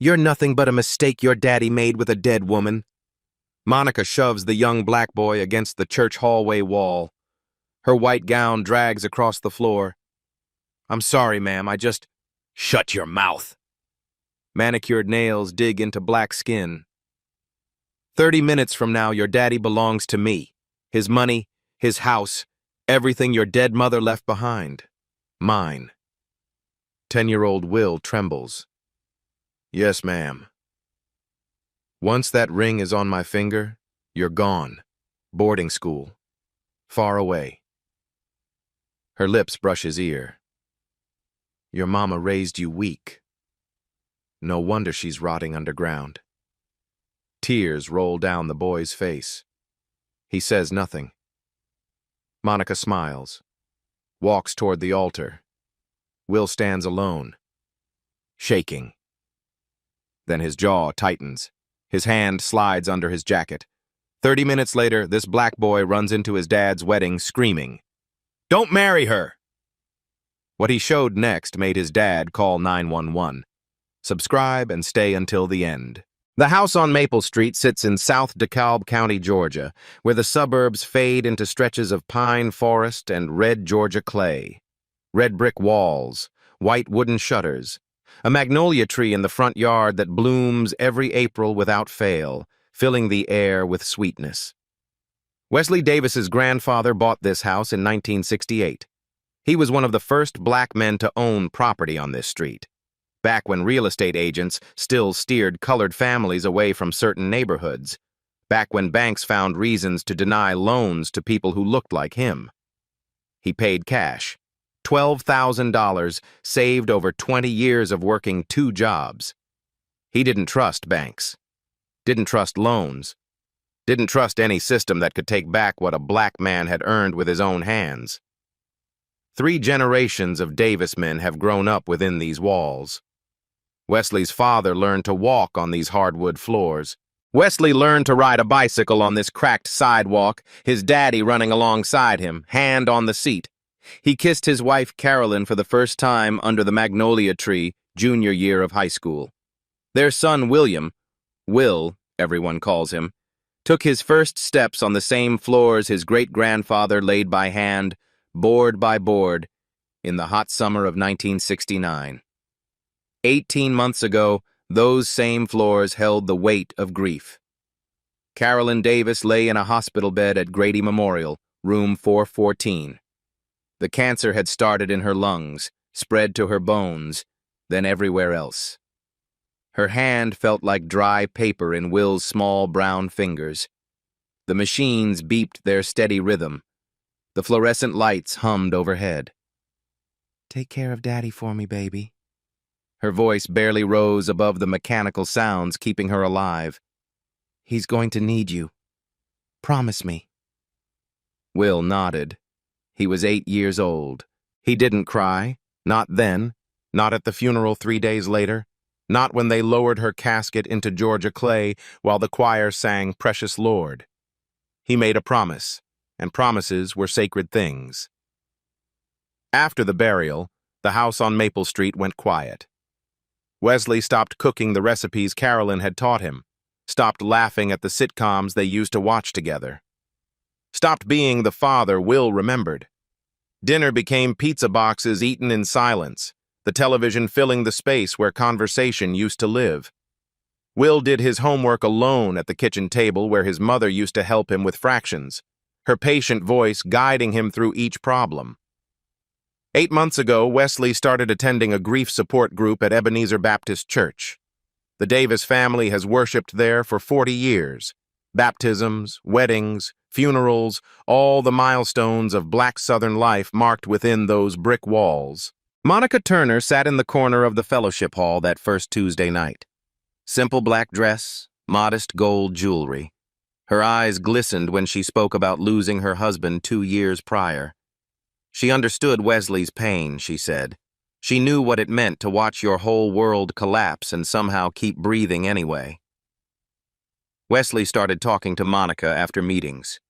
You're nothing but a mistake your daddy made with a dead woman. Monica shoves the young black boy against the church hallway wall. Her white gown drags across the floor. I'm sorry, ma'am, I just... Shut your mouth. Manicured nails dig into black skin. 30 minutes from now, your daddy belongs to me. His money, his house, everything your dead mother left behind. Mine. 10-year-old Will trembles. Yes, ma'am. Once that ring is on my finger, you're gone. Boarding school. Far away. Her lips brush his ear. Your mama raised you weak. No wonder she's rotting underground. Tears roll down the boy's face. He says nothing. Monica smiles, walks toward the altar. Will stands alone, shaking. Then his jaw tightens. His hand slides under his jacket. 30 minutes later, this black boy runs into his dad's wedding screaming, "Don't marry her!" What he showed next made his dad call 911. Subscribe and stay until the end. The house on Maple Street sits in South DeKalb County, Georgia, where the suburbs fade into stretches of pine forest and red Georgia clay. Red brick walls, white wooden shutters, a magnolia tree in the front yard that blooms every April without fail, filling the air with sweetness. Wesley Davis's grandfather bought this house in 1968. He was one of the first black men to own property on this street, back when real estate agents still steered colored families away from certain neighborhoods, back when banks found reasons to deny loans to people who looked like him. He paid cash, $12,000 saved over 20 years of working 2 jobs. He didn't trust banks, didn't trust loans, didn't trust any system that could take back what a black man had earned with his own hands. 3 generations of Davis men have grown up within these walls. Wesley's father learned to walk on these hardwood floors. Wesley learned to ride a bicycle on this cracked sidewalk, his daddy running alongside him, hand on the seat. He kissed his wife Carolyn for the first time under the magnolia tree, junior year of high school. Their son William, Will, everyone calls him, took his first steps on the same floors his great-grandfather laid by hand, board by board, in the hot summer of 1969. 18 months ago, those same floors held the weight of grief. Carolyn Davis lay in a hospital bed at Grady Memorial, room 414. The cancer had started in her lungs, spread to her bones, then everywhere else. Her hand felt like dry paper in Will's small brown fingers. The machines beeped their steady rhythm. The fluorescent lights hummed overhead. Take care of Daddy for me, baby. Her voice barely rose above the mechanical sounds keeping her alive. He's going to need you. Promise me. Will nodded. He was 8 years old. He didn't cry. Not then. Not at the funeral 3 days later. Not when they lowered her casket into Georgia clay while the choir sang Precious Lord. He made a promise, and promises were sacred things. After the burial, the house on Maple Street went quiet. Wesley stopped cooking the recipes Carolyn had taught him, stopped laughing at the sitcoms they used to watch together, stopped being the father Will remembered. Dinner became pizza boxes eaten in silence, the television filling the space where conversation used to live. Will did his homework alone at the kitchen table where his mother used to help him with fractions, her patient voice guiding him through each problem. 8 months ago, Wesley started attending a grief support group at Ebenezer Baptist Church. The Davis family has worshipped there for 40 years. Baptisms, weddings, funerals, all the milestones of black Southern life marked within those brick walls. Monica Turner sat in the corner of the fellowship hall that first Tuesday night. Simple black dress, modest gold jewelry. Her eyes glistened when she spoke about losing her husband 2 years prior. She understood Wesley's pain, she said. She knew what it meant to watch your whole world collapse and somehow keep breathing anyway. Wesley started talking to Monica after meetings.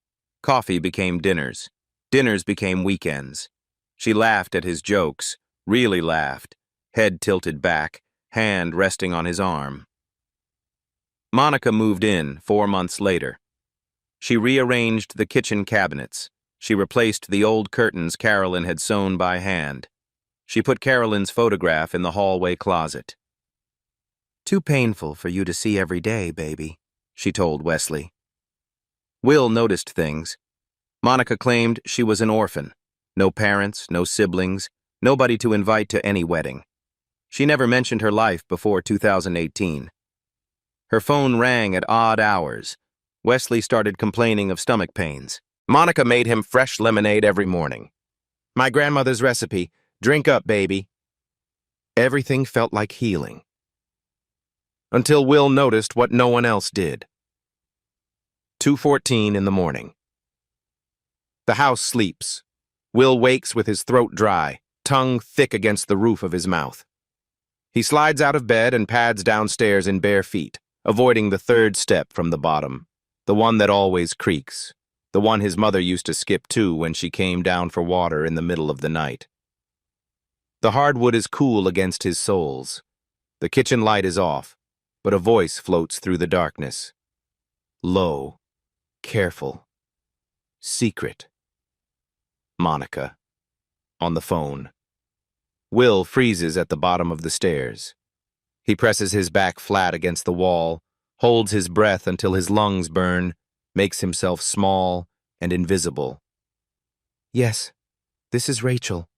Coffee became dinners. Dinners became weekends. She laughed at his jokes, really laughed, head tilted back, hand resting on his arm. Monica moved in 4 months later. She rearranged the kitchen cabinets. She replaced the old curtains Carolyn had sewn by hand. She put Carolyn's photograph in the hallway closet. "Too painful for you to see every day, baby," she told Wesley. Will noticed things. Monica claimed she was an orphan. No parents, no siblings, nobody to invite to any wedding. She never mentioned her life before 2018. Her phone rang at odd hours. Wesley started complaining of stomach pains. Monica made him fresh lemonade every morning. "My grandmother's recipe. Drink up, baby." Everything felt like healing. Until Will noticed what no one else did. 2:14 in the morning. The house sleeps. Will wakes with his throat dry, tongue thick against the roof of his mouth. He slides out of bed and pads downstairs in bare feet, avoiding the third step from the bottom, the one that always creaks, the one his mother used to skip to when she came down for water in the middle of the night. The hardwood is cool against his soles. The kitchen light is off, but a voice floats through the darkness. Low, careful, secret. Monica. On the phone. Will freezes at the bottom of the stairs. He presses his back flat against the wall, holds his breath until his lungs burn, makes himself small and invisible. "Yes, this is Rachel."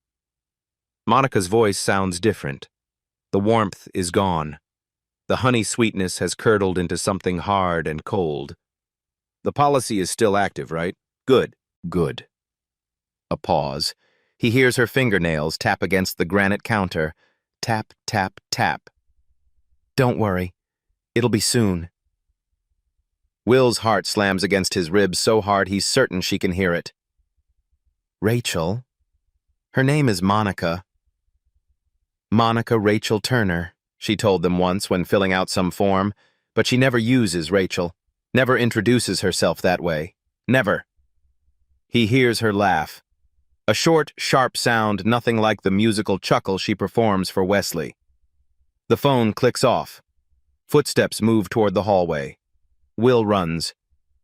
Monica's voice sounds different. The warmth is gone. The honey sweetness has curdled into something hard and cold. "The policy is still active, right? Good, good." A pause. He hears her fingernails tap against the granite counter. Tap, tap, tap. "Don't worry. It'll be soon." Will's heart slams against his ribs so hard he's certain she can hear it. "Rachel? Her name is Monica." "Monica Rachel Turner," she told them once when filling out some form, but she never uses Rachel, never introduces herself that way. Never. He hears her laugh. A short, sharp sound nothing like the musical chuckle she performs for Wesley. The phone clicks off. Footsteps move toward the hallway. Will runs.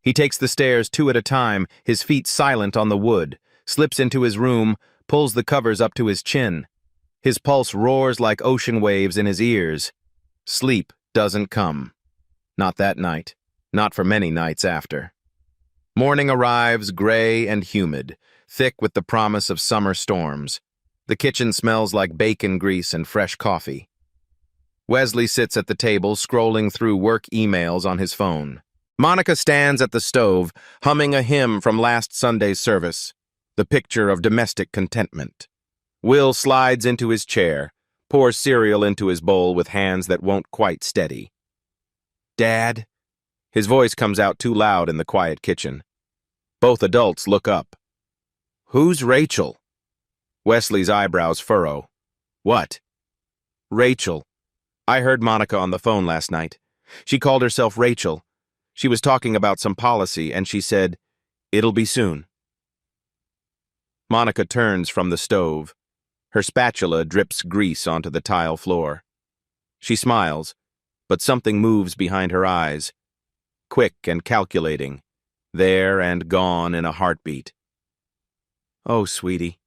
He takes the stairs 2 at a time, his feet silent on the wood, slips into his room, pulls the covers up to his chin. His pulse roars like ocean waves in his ears. Sleep doesn't come. Not that night. Not for many nights after. Morning arrives, gray and humid, thick with the promise of summer storms. The kitchen smells like bacon grease and fresh coffee. Wesley sits at the table, scrolling through work emails on his phone. Monica stands at the stove, humming a hymn from last Sunday's service, the picture of domestic contentment. Will slides into his chair, pours cereal into his bowl with hands that won't quite steady. "Dad?" His voice comes out too loud in the quiet kitchen. Both adults look up. "Who's Rachel?" Wesley's eyebrows furrow. "What?" "Rachel. I heard Monica on the phone last night. She called herself Rachel. She was talking about some policy, and she said, 'It'll be soon.'" Monica turns from the stove. Her spatula drips grease onto the tile floor. She smiles, but something moves behind her eyes. Quick and calculating, there and gone in a heartbeat. "Oh, sweetie."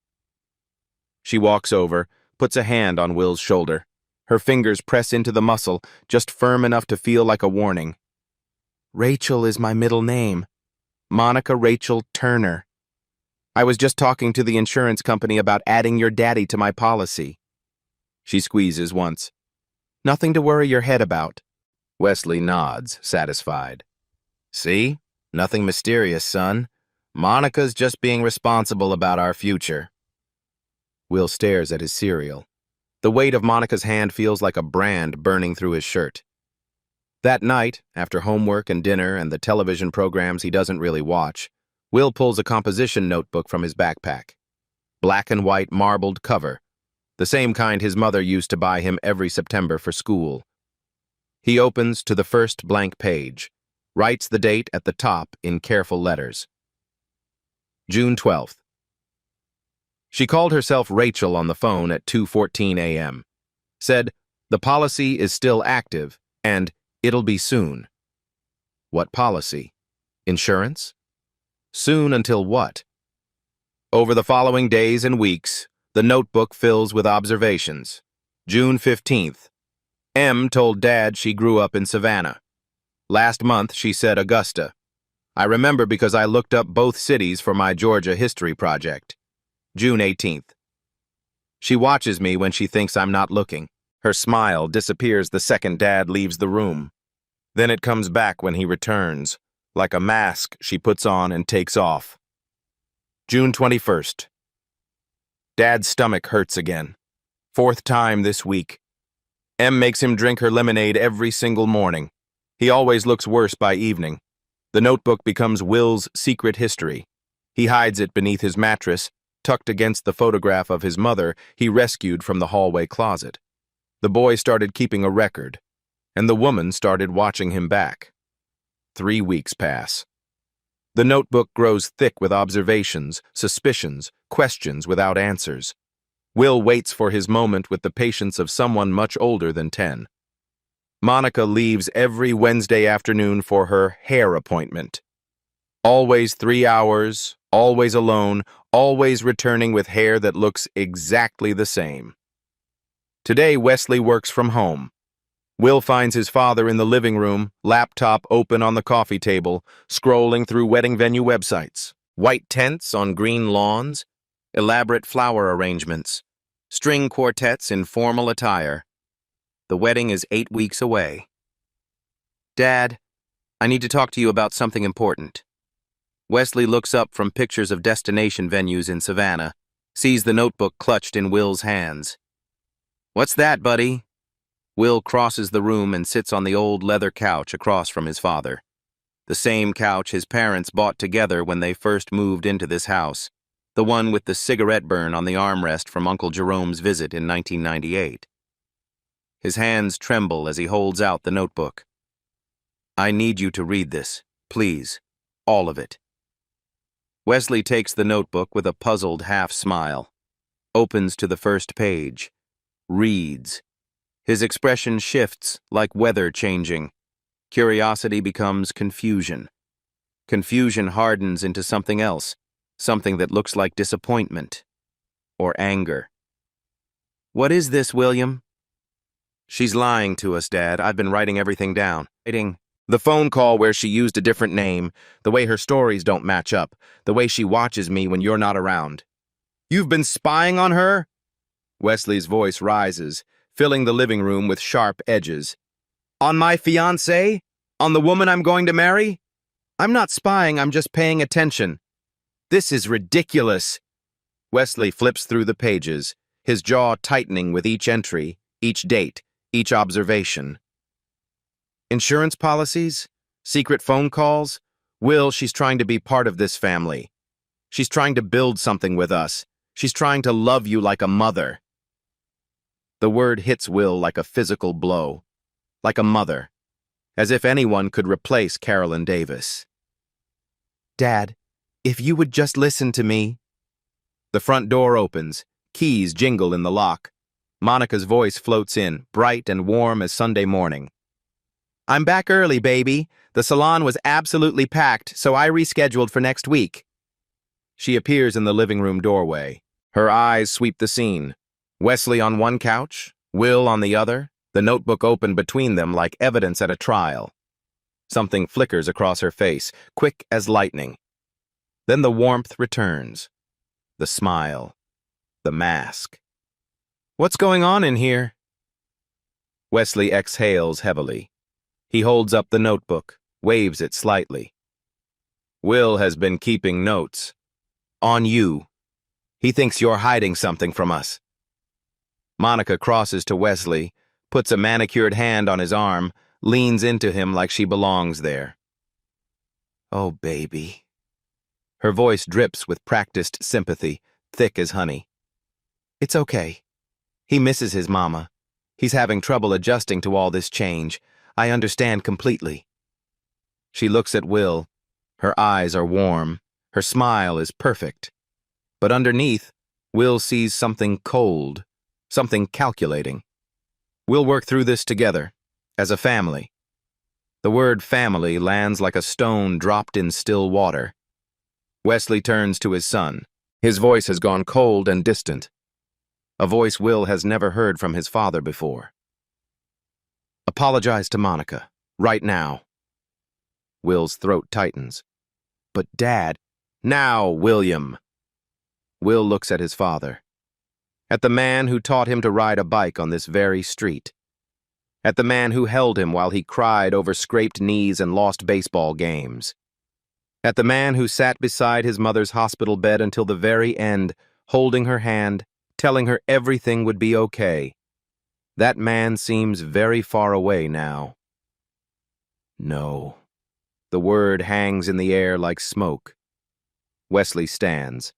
She walks over, puts a hand on Will's shoulder. Her fingers press into the muscle, just firm enough to feel like a warning. "Rachel is my middle name. Monica Rachel Turner. I was just talking to the insurance company about adding your daddy to my policy." She squeezes once. "Nothing to worry your head about." Wesley nods, satisfied. "See? Nothing mysterious, son. Monica's just being responsible about our future." Will stares at his cereal. The weight of Monica's hand feels like a brand burning through his shirt. That night, after homework and dinner and the television programs he doesn't really watch, Will pulls a composition notebook from his backpack. Black and white marbled cover, the same kind his mother used to buy him every September for school. He opens to the first blank page, writes the date at the top in careful letters. June 12th. She called herself Rachel on the phone at 2:14 a.m. Said, The policy is still active, and it'll be soon. What policy? Insurance? Soon until what? Over the following days and weeks, the notebook fills with observations. June 15th. M told Dad she grew up in Savannah. Last month, she said Augusta. I remember because I looked up both cities for my Georgia history project. June 18th. She watches me when she thinks I'm not looking. Her smile disappears the second Dad leaves the room. Then it comes back when he returns, like a mask she puts on and takes off. June 21st. Dad's stomach hurts again. 4th time this week. M makes him drink her lemonade every single morning. He always looks worse by evening. The notebook becomes Will's secret history. He hides it beneath his mattress, tucked against the photograph of his mother he rescued from the hallway closet. The boy started keeping a record, and the woman started watching him back. 3 weeks pass. The notebook grows thick with observations, suspicions, questions without answers. Will waits for his moment with the patience of someone much older than 10. Monica leaves every Wednesday afternoon for her hair appointment. Always 3 hours, always alone, always returning with hair that looks exactly the same. Today, Wesley works from home. Will finds his father in the living room, laptop open on the coffee table, scrolling through wedding venue websites. White tents on green lawns, elaborate flower arrangements, string quartets in formal attire. The wedding is 8 weeks away. Dad, I need to talk to you about something important. Wesley looks up from pictures of destination venues in Savannah, sees the notebook clutched in Will's hands. What's that, buddy? Will crosses the room and sits on the old leather couch across from his father. The same couch his parents bought together when they first moved into this house, the one with the cigarette burn on the armrest from Uncle Jerome's visit in 1998. His hands tremble as he holds out the notebook. I need you to read this, please, all of it. Wesley takes the notebook with a puzzled half-smile, opens to the first page, reads. His expression shifts like weather changing. Curiosity becomes confusion. Confusion hardens into something else, something that looks like disappointment or anger. What is this, William? She's lying to us, Dad. I've been writing everything down. The phone call where she used a different name, the way her stories don't match up, the way she watches me when you're not around. You've been spying on her? Wesley's voice rises, filling the living room with sharp edges. On my fiancée? On the woman I'm going to marry? I'm not spying, I'm just paying attention. This is ridiculous. Wesley flips through the pages, his jaw tightening with each entry, each date, each observation. Insurance policies? Secret phone calls? Will, she's trying to be part of this family. She's trying to build something with us. She's trying to love you like a mother. The word hits Will like a physical blow, like a mother, as if anyone could replace Carolyn Davis. Dad, if you would just listen to me. The front door opens, keys jingle in the lock. Monica's voice floats in, bright and warm as Sunday morning. I'm back early, baby. The salon was absolutely packed, so I rescheduled for next week. She appears in the living room doorway. Her eyes sweep the scene. Wesley on one couch, Will on the other, the notebook open between them like evidence at a trial. Something flickers across her face, quick as lightning. Then the warmth returns. The smile. The mask. What's going on in here? Wesley exhales heavily. He holds up the notebook, waves it slightly. Will has been keeping notes. On you. He thinks you're hiding something from us. Monica crosses to Wesley, puts a manicured hand on his arm, leans into him like she belongs there. Oh, baby. Her voice drips with practiced sympathy, thick as honey. It's okay. He misses his mama. He's having trouble adjusting to all this change. I understand completely. She looks at Will. Her eyes are warm. Her smile is perfect. But underneath, Will sees something cold, something calculating. We'll work through this together, as a family. The word family lands like a stone dropped in still water. Wesley turns to his son. His voice has gone cold and distant. A voice Will has never heard from his father before. Apologize to Monica, right now. Will's throat tightens. But Dad, now, William. Will looks at his father. At the man who taught him to ride a bike on this very street. At the man who held him while he cried over scraped knees and lost baseball games. At the man who sat beside his mother's hospital bed until the very end, holding her hand, telling her everything would be okay. That man seems very far away now. No. The word hangs in the air like smoke. Wesley stands.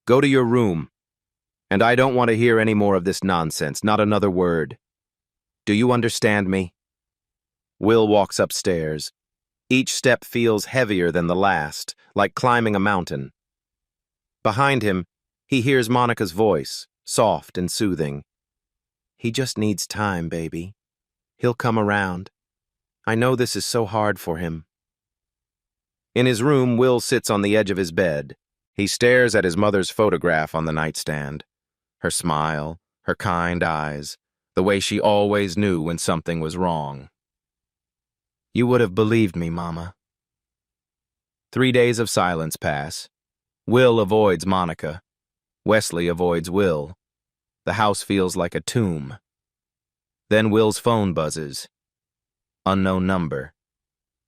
Go to your room. And I don't want to hear any more of this nonsense, not another word. Do you understand me? Will walks upstairs. Each step feels heavier than the last, like climbing a mountain. Behind him, he hears Monica's voice, soft and soothing. He just needs time, baby. He'll come around. I know this is so hard for him. In his room, Will sits on the edge of his bed. He stares at his mother's photograph on the nightstand. Her smile, her kind eyes, the way she always knew when something was wrong. You would have believed me, Mama. 3 days of silence pass. Will avoids Monica. Wesley avoids Will. The house feels like a tomb. Then Will's phone buzzes. Unknown number.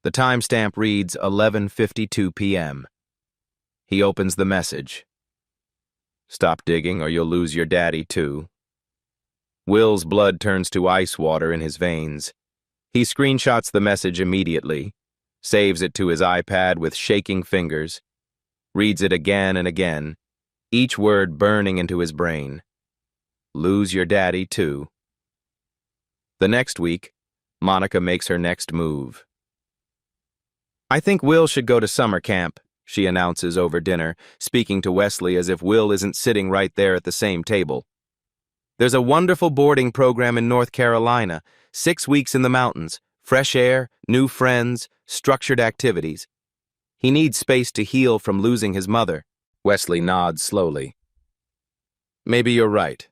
The timestamp reads 11:52 p.m. He opens the message. Stop digging or you'll lose your daddy too. Will's blood turns to ice water in his veins. He screenshots the message immediately, saves it to his iPad with shaking fingers, reads it again and again, each word burning into his brain. Lose your daddy too. The next week, Monica makes her next move. I think Will should go to summer camp, she announces over dinner, speaking to Wesley as if Will isn't sitting right there at the same table. There's a wonderful boarding program in North Carolina, 6 weeks in the mountains, fresh air, new friends, structured activities. He needs space to heal from losing his mother. Wesley nods slowly. Maybe you're right.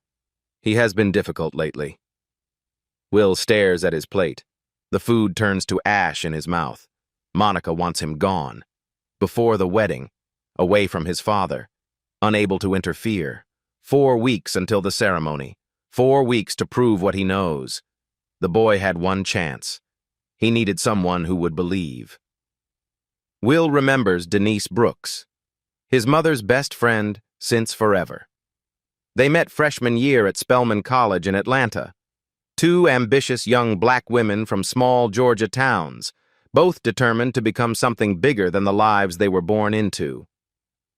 He has been difficult lately. Will stares at his plate. The food turns to ash in his mouth. Monica wants him gone. Before the wedding, away from his father, unable to interfere. 4 weeks until the ceremony. 4 weeks to prove what he knows. The boy had one chance. He needed someone who would believe. Will remembers Denise Brooks, his mother's best friend since forever. They met freshman year at Spelman College in Atlanta. 2 ambitious young black women from small Georgia towns, both determined to become something bigger than the lives they were born into.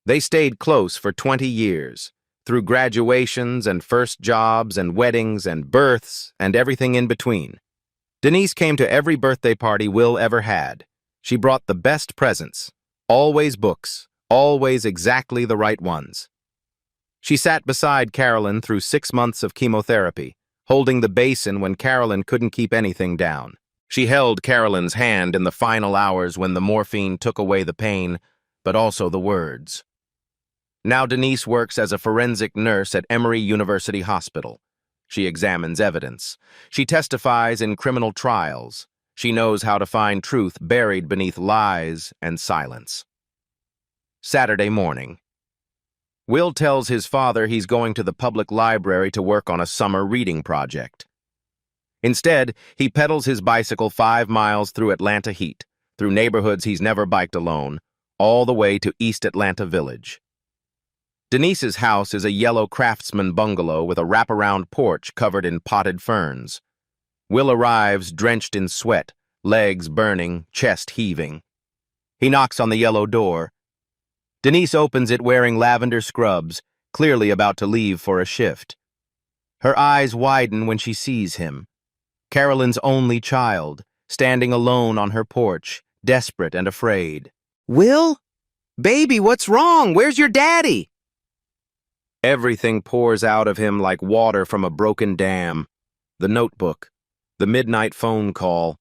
They stayed close for 20 years, through graduations and first jobs and weddings and births and everything in between. Denise came to every birthday party Will ever had. She brought the best presents, always books, always exactly the right ones. She sat beside Carolyn through 6 months of chemotherapy, holding the basin when Carolyn couldn't keep anything down. She held Carolyn's hand in the final hours when the morphine took away the pain, but also the words. Now Denise works as a forensic nurse at Emory University Hospital. She examines evidence. She testifies in criminal trials. She knows how to find truth buried beneath lies and silence. Saturday morning. Will tells his father he's going to the public library to work on a summer reading project. Instead, he pedals his bicycle 5 miles through Atlanta heat, through neighborhoods he's never biked alone, all the way to East Atlanta Village. Denise's house is a yellow craftsman bungalow with a wraparound porch covered in potted ferns. Will arrives drenched in sweat, legs burning, chest heaving. He knocks on the yellow door. Denise opens it wearing lavender scrubs, clearly about to leave for a shift. Her eyes widen when she sees him. Carolyn's only child, standing alone on her porch, desperate and afraid. Will? Baby, what's wrong? Where's your daddy? Everything pours out of him like water from a broken dam. the notebook, the midnight phone call,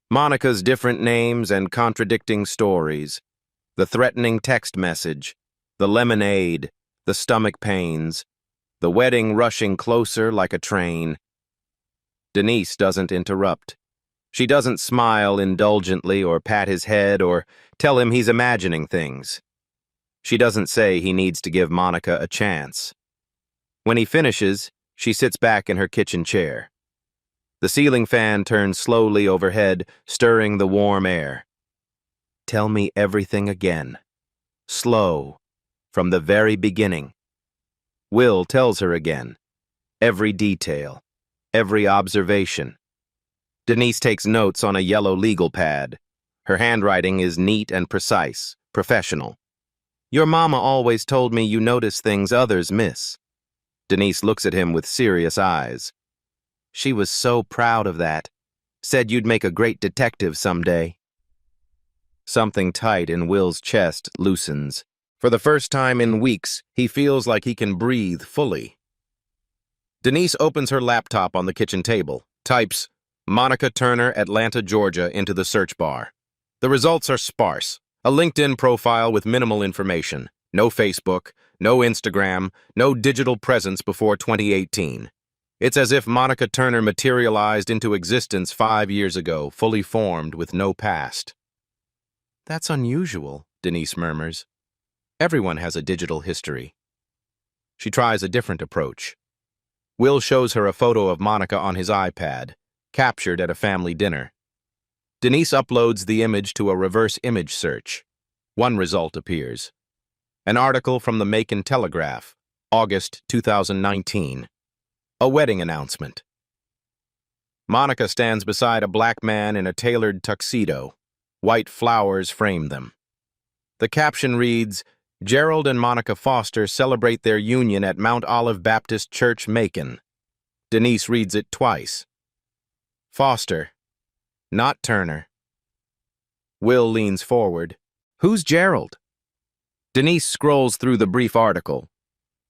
Monica's different names and contradicting stories, the threatening text message, the lemonade, the stomach pains, the wedding rushing closer like a train. Denise doesn't interrupt. She doesn't smile indulgently or pat his head or tell him he's imagining things. She doesn't say he needs to give Monica a chance. When he finishes, she sits back in her kitchen chair. The ceiling fan turns slowly overhead, stirring the warm air. Tell me everything again. Slow, from the very beginning. Will tells her again. Every detail, every observation. Denise takes notes on a yellow legal pad. Her handwriting is neat and precise, professional. Your mama always told me you notice things others miss. Denise looks at him with serious eyes. She was so proud of that. Said you'd make a great detective someday. Something tight in Will's chest loosens. For the first time in weeks, he feels like he can breathe fully. Denise opens her laptop on the kitchen table, types Monica Turner, Atlanta, Georgia into the search bar. The results are sparse. A LinkedIn profile with minimal information. No Facebook, no Instagram, no digital presence before 2018. It's as if Monica Turner materialized into existence 5 years ago, fully formed with no past. That's unusual, Denise murmurs. Everyone has a digital history. She tries a different approach. Will shows her a photo of Monica on his iPad, captured at a family dinner. Denise uploads the image to a reverse image search. One result appears. An article from the Macon Telegraph, August 2019. A wedding announcement. Monica stands beside a black man in a tailored tuxedo. White flowers frame them. The caption reads, Gerald and Monica Foster celebrate their union at Mount Olive Baptist Church, Macon. Denise reads it twice. Foster, not Turner. Will leans forward. Who's Gerald? Denise scrolls through the brief article.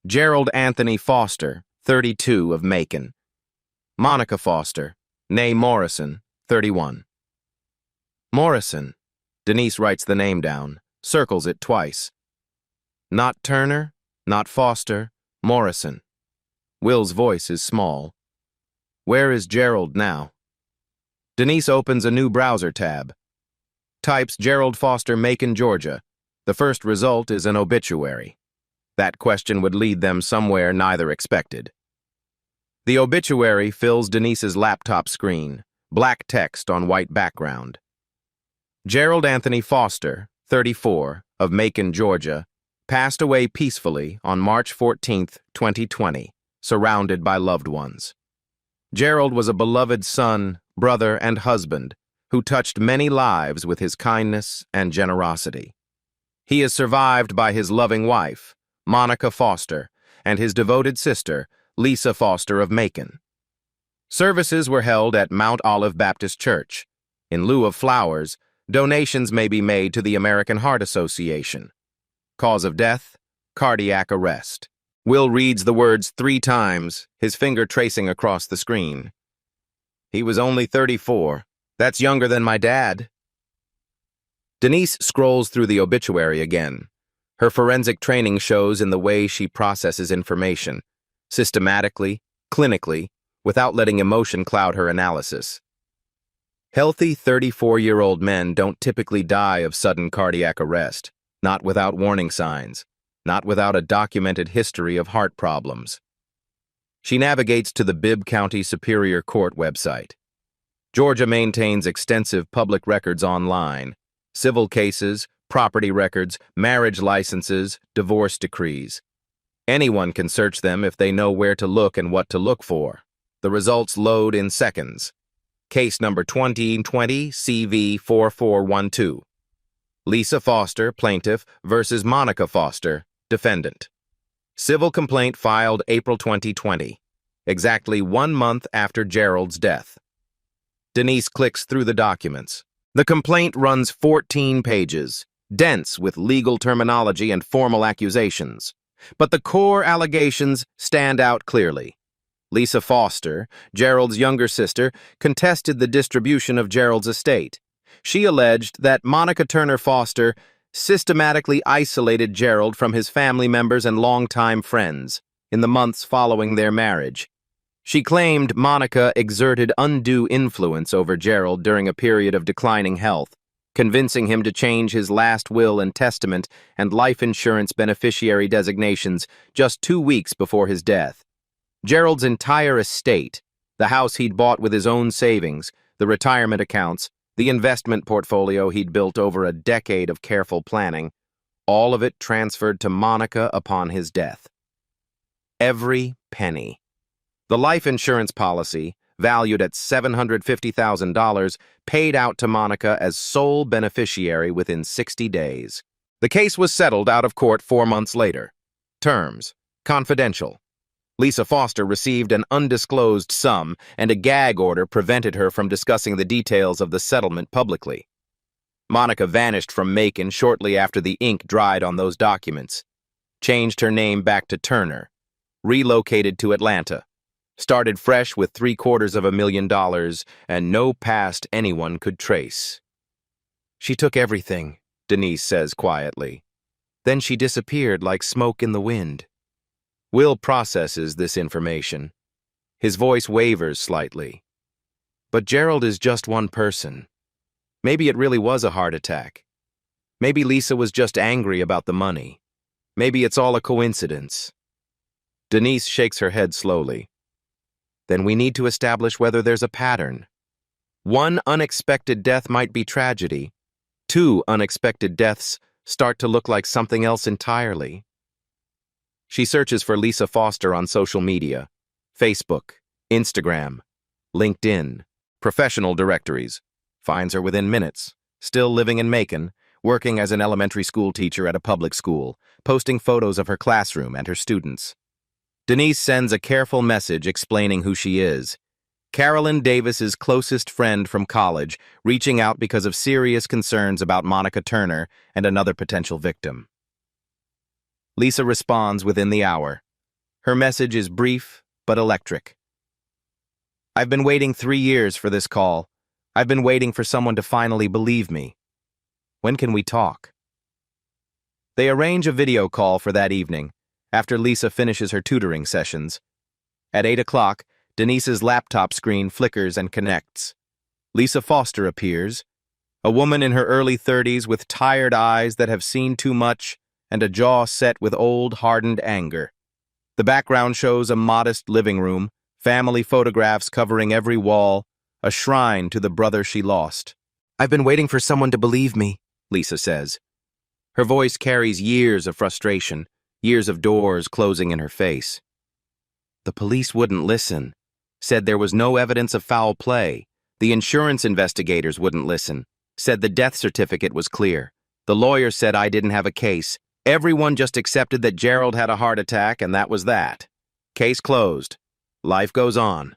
Gerald Anthony Foster, 32, of Macon. Monica Foster, née Morrison, 31. Morrison. Denise writes the name down, circles it twice. Not Turner, not Foster, Morrison. Will's voice is small. Where is Gerald now? Denise opens a new browser tab. Types Gerald Foster, Macon, Georgia. The first result is an obituary. That question would lead them somewhere neither expected. The obituary fills Denise's laptop screen, black text on white background. Gerald Anthony Foster, 34, of Macon, Georgia, passed away peacefully on March 14, 2020, surrounded by loved ones. Gerald was a beloved son, brother, and husband who touched many lives with his kindness and generosity. He is survived by his loving wife, Monica Foster, and his devoted sister, Lisa Foster of Macon. Services were held at Mount Olive Baptist Church. In lieu of flowers, donations may be made to the American Heart Association. Cause of death, cardiac arrest. Will reads the words 3 times, his finger tracing across the screen. He was only 34. That's younger than my dad. Denise scrolls through the obituary again. Her forensic training shows in the way she processes information, systematically, clinically, without letting emotion cloud her analysis. Healthy 34-year-old men don't typically die of sudden cardiac arrest, not without warning signs, not without a documented history of heart problems. She navigates to the Bibb County Superior Court website. Georgia maintains extensive public records online: civil cases, property records, marriage licenses, divorce decrees. Anyone can search them if they know where to look and what to look for. The results load in seconds. Case number 2020 CV 4412. Lisa Foster, plaintiff, versus Monica Foster, defendant. Civil complaint filed April 2020, exactly 1 month after Gerald's death. Denise clicks through the documents. The complaint runs 14 pages, dense with legal terminology and formal accusations. But the core allegations stand out clearly. Lisa Foster, Gerald's younger sister, contested the distribution of Gerald's estate. She alleged that Monica Turner Foster systematically isolated Gerald from his family members and longtime friends in the months following their marriage. She claimed Monica exerted undue influence over Gerald during a period of declining health, convincing him to change his last will and testament and life insurance beneficiary designations just 2 weeks before his death. Gerald's entire estate, the house he'd bought with his own savings, the retirement accounts, the investment portfolio he'd built over a decade of careful planning, all of it transferred to Monica upon his death. Every penny. The life insurance policy, valued at $750,000, paid out to Monica as sole beneficiary within 60 days. The case was settled out of court 4 months later. Terms: confidential. Lisa Foster received an undisclosed sum, and a gag order prevented her from discussing the details of the settlement publicly. Monica vanished from Macon shortly after the ink dried on those documents, changed her name back to Turner, relocated to Atlanta, started fresh with $750,000 and no past anyone could trace. She took everything, Denise says quietly. Then she disappeared like smoke in the wind. Will processes this information. His voice wavers slightly. But Gerald is just one person. Maybe it really was a heart attack. Maybe Lisa was just angry about the money. Maybe it's all a coincidence. Denise shakes her head slowly. Then we need to establish whether there's a pattern. 1 unexpected death might be tragedy. 2 unexpected deaths start to look like something else entirely. She searches for Lisa Foster on social media: Facebook, Instagram, LinkedIn, professional directories. Finds her within minutes, still living in Macon, working as an elementary school teacher at a public school, posting photos of her classroom and her students. Denise sends a careful message explaining who she is. Carolyn Davis's closest friend from college, reaching out because of serious concerns about Monica Turner and another potential victim. Lisa responds within the hour. Her message is brief but electric. I've been waiting 3 years for this call. I've been waiting for someone to finally believe me. When can we talk? They arrange a video call for that evening, after Lisa finishes her tutoring sessions. At 8 o'clock, Denise's laptop screen flickers and connects. Lisa Foster appears, a woman in her early 30s with tired eyes that have seen too much and a jaw set with old, hardened anger. The background shows a modest living room, family photographs covering every wall, a shrine to the brother she lost. I've been waiting for someone to believe me, Lisa says. Her voice carries years of frustration, years of doors closing in her face. The police wouldn't listen, said there was no evidence of foul play. The insurance investigators wouldn't listen, said the death certificate was clear. The lawyer said I didn't have a case. Everyone just accepted that Gerald had a heart attack, and that was that. Case closed. Life goes on.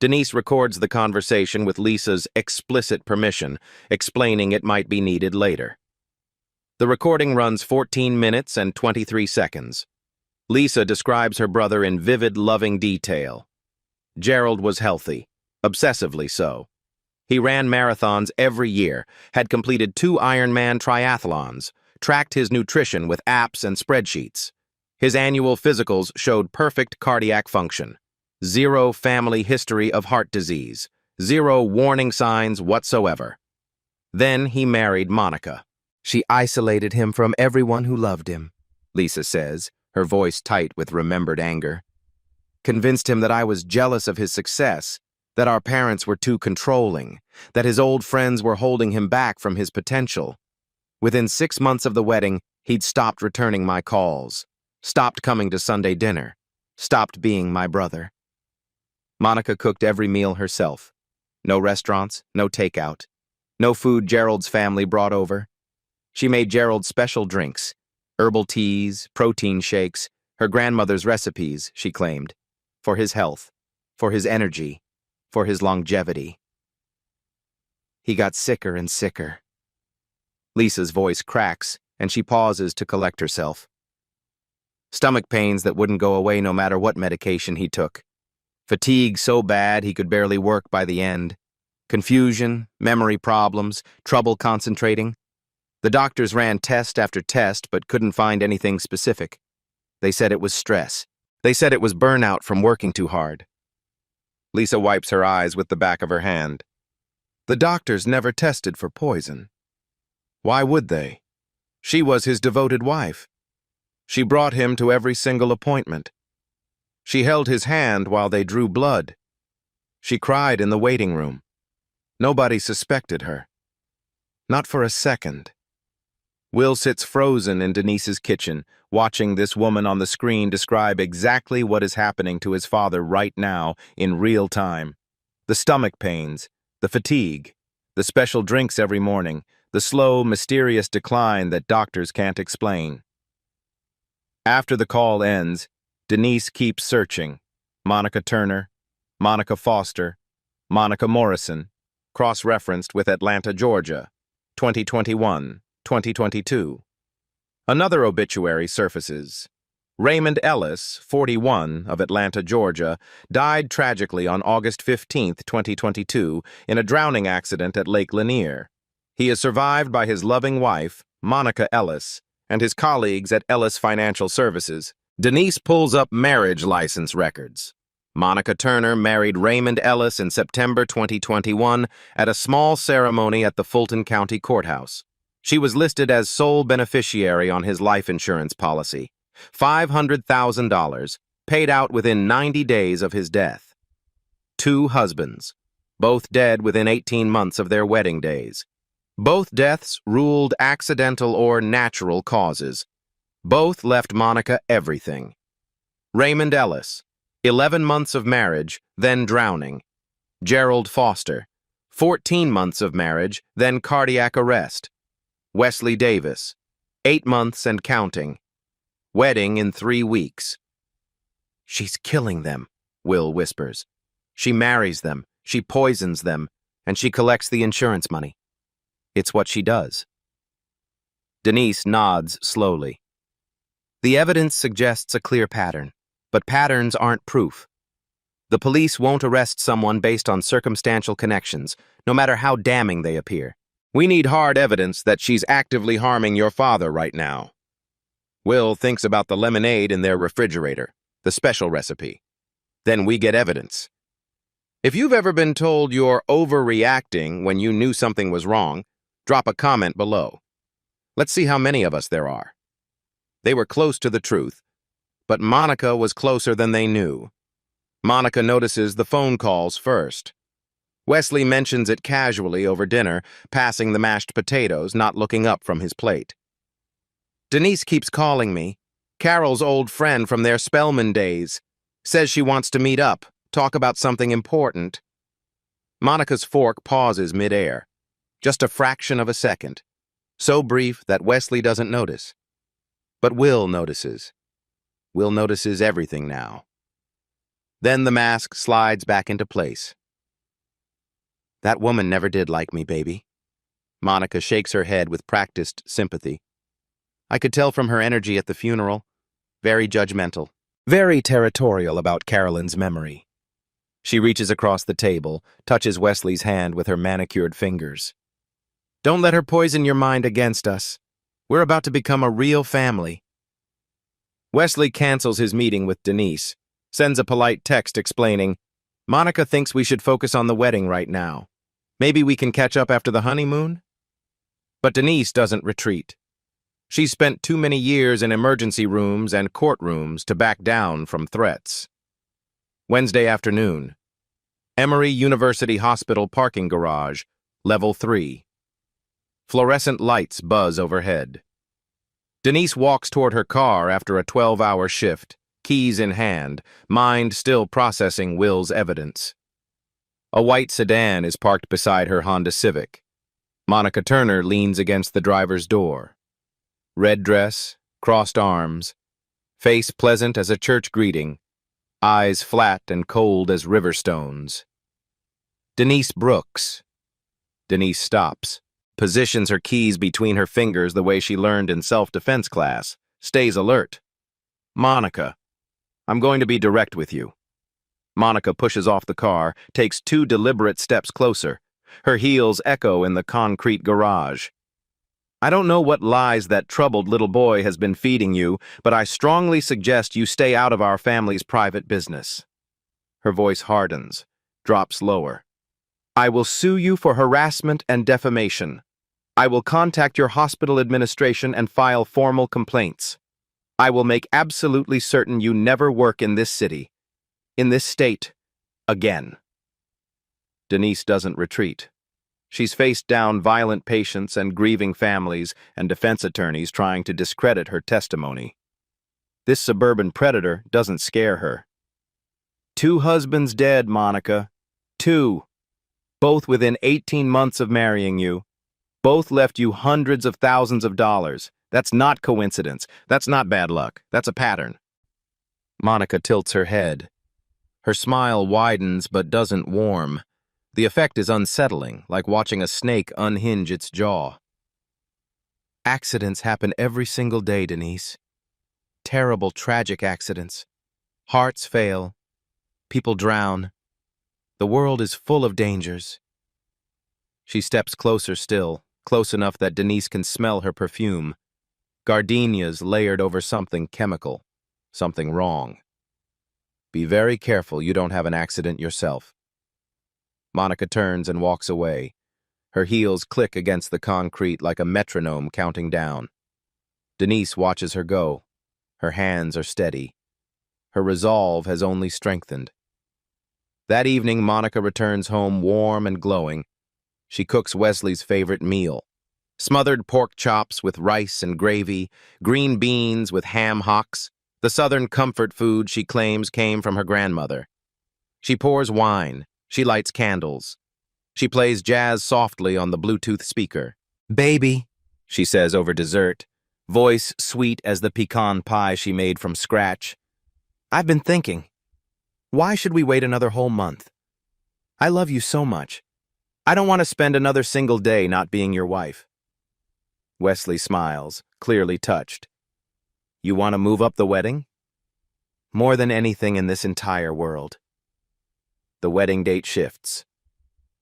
Denise records the conversation with Lisa's explicit permission, explaining it might be needed later. The recording runs 14 minutes and 23 seconds. Lisa describes her brother in vivid, loving detail. Gerald was healthy, obsessively so. He ran marathons every year, had completed 2 Ironman triathlons, tracked his nutrition with apps and spreadsheets. His annual physicals showed perfect cardiac function, 0 family history of heart disease, 0 warning signs whatsoever. Then he married Monica. She isolated him from everyone who loved him, Lisa says, her voice tight with remembered anger. Convinced him that I was jealous of his success, that our parents were too controlling, that his old friends were holding him back from his potential. Within 6 months of the wedding, he'd stopped returning my calls, stopped coming to Sunday dinner, stopped being my brother. Monica cooked every meal herself. No restaurants, no takeout, no food Gerald's family brought over. She made Gerald special drinks, herbal teas, protein shakes, her grandmother's recipes, she claimed, for his health, for his energy, for his longevity. He got sicker and sicker. Lisa's voice cracks, and she pauses to collect herself. Stomach pains that wouldn't go away no matter what medication he took. Fatigue so bad he could barely work by the end. Confusion, memory problems, trouble concentrating. The doctors ran test after test but couldn't find anything specific. They said it was stress. They said it was burnout from working too hard. Lisa wipes her eyes with the back of her hand. The doctors never tested for poison. Why would they? She was his devoted wife. She brought him to every single appointment. She held his hand while they drew blood. She cried in the waiting room. Nobody suspected her. Not for a second. Will sits frozen in Denise's kitchen, watching this woman on the screen describe exactly what is happening to his father right now in real time. The stomach pains, the fatigue, the special drinks every morning, the slow, mysterious decline that doctors can't explain. After the call ends, Denise keeps searching. Monica Turner, Monica Foster, Monica Morrison, cross-referenced with Atlanta, Georgia, 2021, 2022. Another obituary surfaces. Raymond Ellis, 41, of Atlanta, Georgia, died tragically on August 15, 2022, in a drowning accident at Lake Lanier. He is survived by his loving wife, Monica Ellis, and his colleagues at Ellis Financial Services. Denise pulls up marriage license records. Monica Turner married Raymond Ellis in September 2021 at a small ceremony at the Fulton County Courthouse. She was listed as sole beneficiary on his life insurance policy, $500,000, paid out within 90 days of his death. 2 husbands, both dead within 18 months of their wedding days. Both deaths ruled accidental or natural causes. Both left Monica everything. Raymond Ellis, 11 months of marriage, then drowning. Gerald Foster, 14 months of marriage, then cardiac arrest. Wesley Davis, 8 months and counting. Wedding in 3 weeks. She's killing them, Will whispers. She marries them, she poisons them, and she collects the insurance money. It's what she does. Denise nods slowly. The evidence suggests a clear pattern, but patterns aren't proof. The police won't arrest someone based on circumstantial connections, no matter how damning they appear. We need hard evidence that she's actively harming your father right now. Will thinks about the lemonade in their refrigerator, the special recipe. Then we get evidence. If you've ever been told you're overreacting when you knew something was wrong, drop a comment below. Let's see how many of us there are. They were close to the truth, but Monica was closer than they knew. Monica notices the phone calls first. Wesley mentions it casually over dinner, passing the mashed potatoes, not looking up from his plate. Denise keeps calling me. Carol's old friend from their Spelman days. Says she wants to meet up, talk about something important. Monica's fork pauses midair. Just a fraction of a second. So brief that Wesley doesn't notice. But Will notices. Will notices everything now. Then the mask slides back into place. That woman never did like me, baby. Monica shakes her head with practiced sympathy. I could tell from her energy at the funeral. Very judgmental. Very territorial about Carolyn's memory. She reaches across the table, touches Wesley's hand with her manicured fingers. Don't let her poison your mind against us. We're about to become a real family. Wesley cancels his meeting with Denise, sends a polite text explaining, Monica thinks we should focus on the wedding right now. Maybe we can catch up after the honeymoon? But Denise doesn't retreat. She's spent too many years in emergency rooms and courtrooms to back down from threats. Wednesday afternoon. Emory University Hospital parking garage, level 3. Fluorescent lights buzz overhead. Denise walks toward her car after a 12-hour shift, keys in hand, mind still processing Will's evidence. A white sedan is parked beside her Honda Civic. Monica Turner leans against the driver's door. Red dress, crossed arms, face pleasant as a church greeting, eyes flat and cold as river stones. Denise Brooks. Denise stops, positions her keys between her fingers the way she learned in self-defense class, stays alert. Monica, I'm going to be direct with you. Monica pushes off the car, takes 2 deliberate steps closer. Her heels echo in the concrete garage. I don't know what lies that troubled little boy has been feeding you, but I strongly suggest you stay out of our family's private business. Her voice hardens, drops lower. I will sue you for harassment and defamation. I will contact your hospital administration and file formal complaints. I will make absolutely certain you never work in this city, in this state, again. Denise doesn't retreat. She's faced down violent patients and grieving families and defense attorneys trying to discredit her testimony. This suburban predator doesn't scare her. 2 husbands dead, Monica. 2. Both within 18 months of marrying you. Both left you hundreds of thousands of dollars. That's not coincidence. That's not bad luck. That's a pattern. Monica tilts her head. Her smile widens but doesn't warm. The effect is unsettling, like watching a snake unhinge its jaw. Accidents happen every single day, Denise. Terrible, tragic accidents. Hearts fail. People drown. The world is full of dangers. She steps closer still, close enough that Denise can smell her perfume. Gardenias layered over something chemical. Something wrong. Be very careful you don't have an accident yourself. Monica turns and walks away. Her heels click against the concrete like a metronome counting down. Denise watches her go. Her hands are steady. Her resolve has only strengthened. That evening, Monica returns home warm and glowing. She cooks Wesley's favorite meal. Smothered pork chops with rice and gravy, green beans with ham hocks, the southern comfort food she claims came from her grandmother. She pours wine. She lights candles. She plays jazz softly on the Bluetooth speaker. Baby, she says over dessert, voice sweet as the pecan pie she made from scratch. I've been thinking, why should we wait another whole month? I love you so much. I don't want to spend another single day not being your wife. Wesley smiles, clearly touched. You want to move up the wedding? More than anything in this entire world. The wedding date shifts.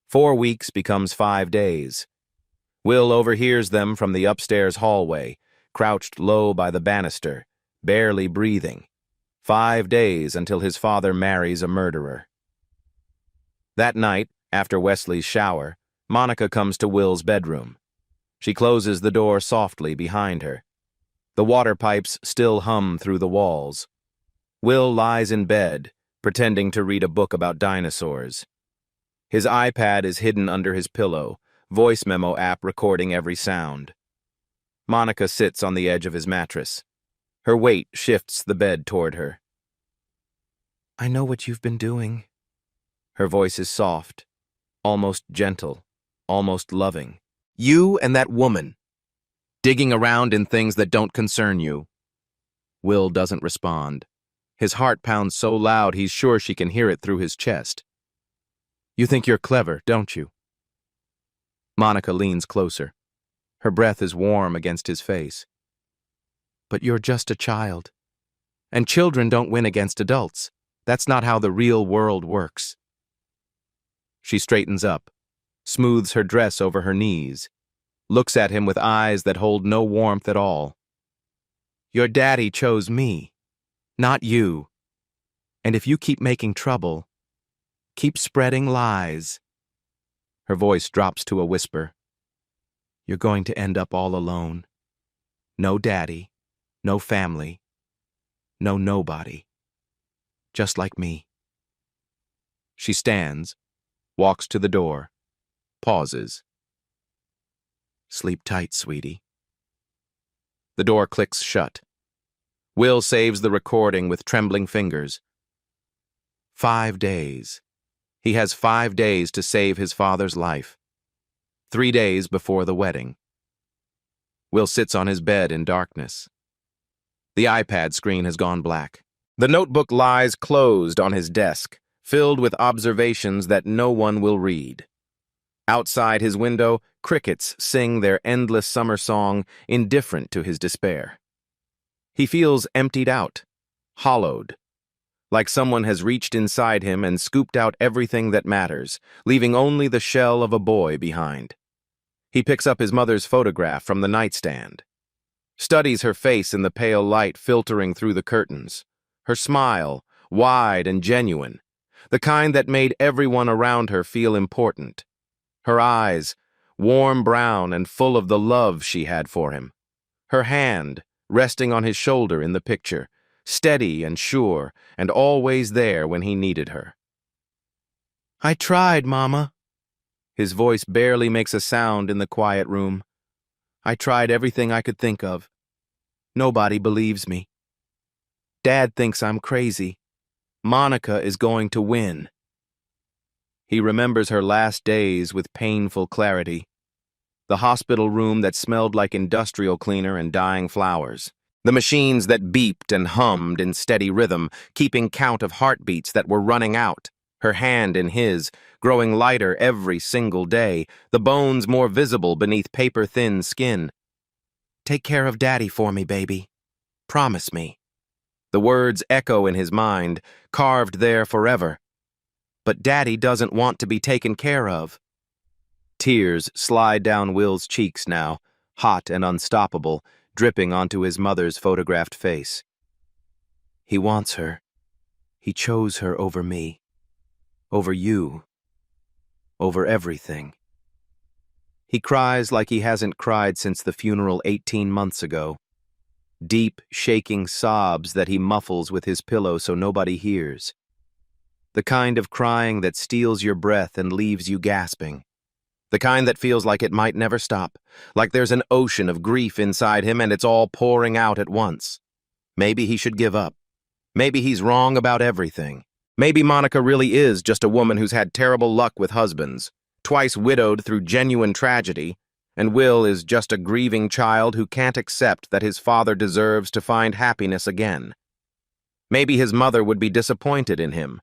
4 weeks becomes 5 days. Will overhears them from the upstairs hallway, crouched low by the banister, barely breathing. 5 days until his father marries a murderer. That night, after Wesley's shower, Monica comes to Will's bedroom. She closes the door softly behind her. The water pipes still hum through the walls. Will lies in bed, pretending to read a book about dinosaurs. His iPad is hidden under his pillow, voice memo app recording every sound. Monica sits on the edge of his mattress. Her weight shifts the bed toward her. I know what you've been doing. Her voice is soft, almost gentle, almost loving. You and that woman, digging around in things that don't concern you. Will doesn't respond. His heart pounds so loud he's sure she can hear it through his chest. You think you're clever, don't you? Monica leans closer. Her breath is warm against his face. But you're just a child. And children don't win against adults. That's not how the real world works. She straightens up, smooths her dress over her knees, looks at him with eyes that hold no warmth at all. Your daddy chose me. Not you. And if you keep making trouble, keep spreading lies. Her voice drops to a whisper. You're going to end up all alone. No daddy, no family, no nobody. Just like me. She stands, walks to the door, pauses. Sleep tight, sweetie. The door clicks shut. Will saves the recording with trembling fingers. 5 days. He has 5 days to save his father's life. 3 days before the wedding. Will sits on his bed in darkness. The iPad screen has gone black. The notebook lies closed on his desk, filled with observations that no one will read. Outside his window, crickets sing their endless summer song, indifferent to his despair. He feels emptied out, hollowed, like someone has reached inside him and scooped out everything that matters, leaving only the shell of a boy behind. He picks up his mother's photograph from the nightstand, studies her face in the pale light filtering through the curtains, her smile, wide and genuine, the kind that made everyone around her feel important. Her eyes, warm brown and full of the love she had for him. Her hand, resting on his shoulder in the picture, steady and sure, and always there when he needed her. "I tried, Mama." His voice barely makes a sound in the quiet room. "I tried everything I could think of. Nobody believes me. Dad thinks I'm crazy. Monica is going to win." He remembers her last days with painful clarity. The hospital room that smelled like industrial cleaner and dying flowers. The machines that beeped and hummed in steady rhythm, keeping count of heartbeats that were running out. Her hand in his, growing lighter every single day, the bones more visible beneath paper-thin skin. "Take care of Daddy for me, baby. Promise me." The words echo in his mind, carved there forever. But Daddy doesn't want to be taken care of. Tears slide down Will's cheeks now, hot and unstoppable, dripping onto his mother's photographed face. He wants her. He chose her over me. Over you. Over everything. He cries like he hasn't cried since the funeral 18 months ago. Deep, shaking sobs that he muffles with his pillow so nobody hears. The kind of crying that steals your breath and leaves you gasping. The kind that feels like it might never stop, like there's an ocean of grief inside him and it's all pouring out at once. Maybe he should give up. Maybe he's wrong about everything. Maybe Monica really is just a woman who's had terrible luck with husbands, twice widowed through genuine tragedy, and Will is just a grieving child who can't accept that his father deserves to find happiness again. Maybe his mother would be disappointed in him.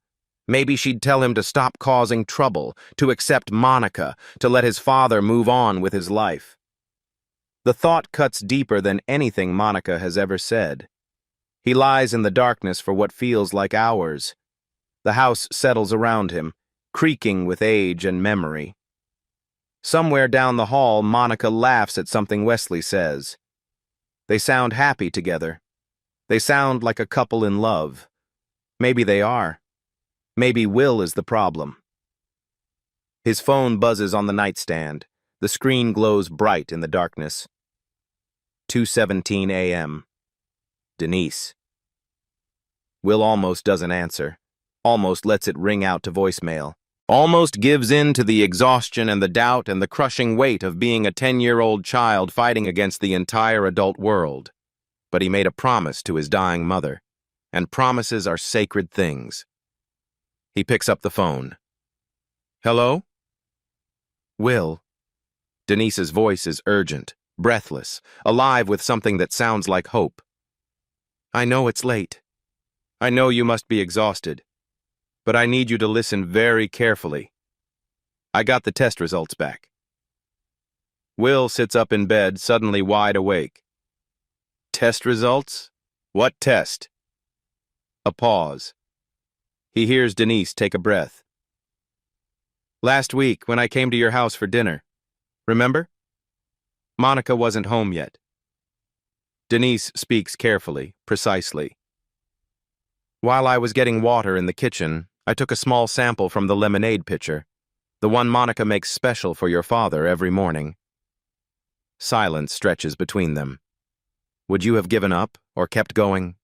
Maybe she'd tell him to stop causing trouble, to accept Monica, to let his father move on with his life. The thought cuts deeper than anything Monica has ever said. He lies in the darkness for what feels like hours. The house settles around him, creaking with age and memory. Somewhere down the hall, Monica laughs at something Wesley says. They sound happy together. They sound like a couple in love. Maybe they are. Maybe Will is the problem. His phone buzzes on the nightstand. The screen glows bright in the darkness. 2:17 a.m. Denise. Will almost doesn't answer. Almost lets it ring out to voicemail. Almost gives in to the exhaustion and the doubt and the crushing weight of being a 10-year-old child fighting against the entire adult world. But he made a promise to his dying mother, and promises are sacred things. He picks up the phone. "Hello?" "Will." Denise's voice is urgent, breathless, alive with something that sounds like hope. "I know it's late. I know you must be exhausted. But I need you to listen very carefully. I got the test results back." Will sits up in bed, suddenly wide awake. "Test results? What test?" A pause. He hears Denise take a breath. "Last week, when I came to your house for dinner. Remember? Monica wasn't home yet." Denise speaks carefully, precisely. "While I was getting water in the kitchen, I took a small sample from the lemonade pitcher, the one Monica makes special for your father every morning." Silence stretches between them. Would you have given up or kept going?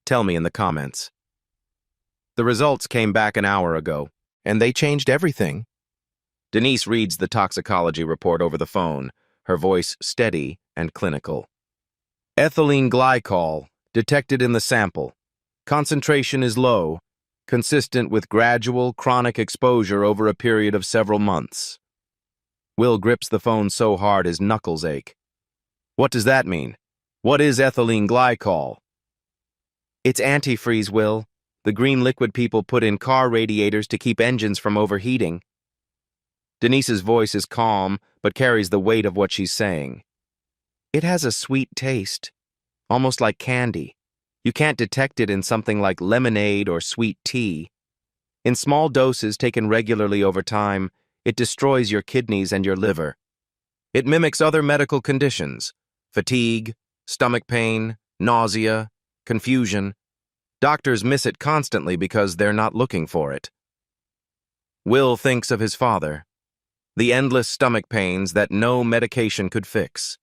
Tell me in the comments. The results came back an hour ago, and they changed everything. Denise reads the toxicology report over the phone, her voice steady and clinical. "Ethylene glycol, detected in the sample. Concentration is low, consistent with gradual, chronic exposure over a period of several months." Will grips the phone so hard his knuckles ache. "What does that mean? What is ethylene glycol?" "It's antifreeze, Will. The green liquid people put in car radiators to keep engines from overheating." Denise's voice is calm, but carries the weight of what she's saying. "It has a sweet taste, almost like candy. You can't detect it in something like lemonade or sweet tea. In small doses taken regularly over time, it destroys your kidneys and your liver. It mimics other medical conditions: fatigue, stomach pain, nausea, confusion. Doctors miss it constantly because they're not looking for it. Will thinks of his father, the endless stomach pains that no medication could fix,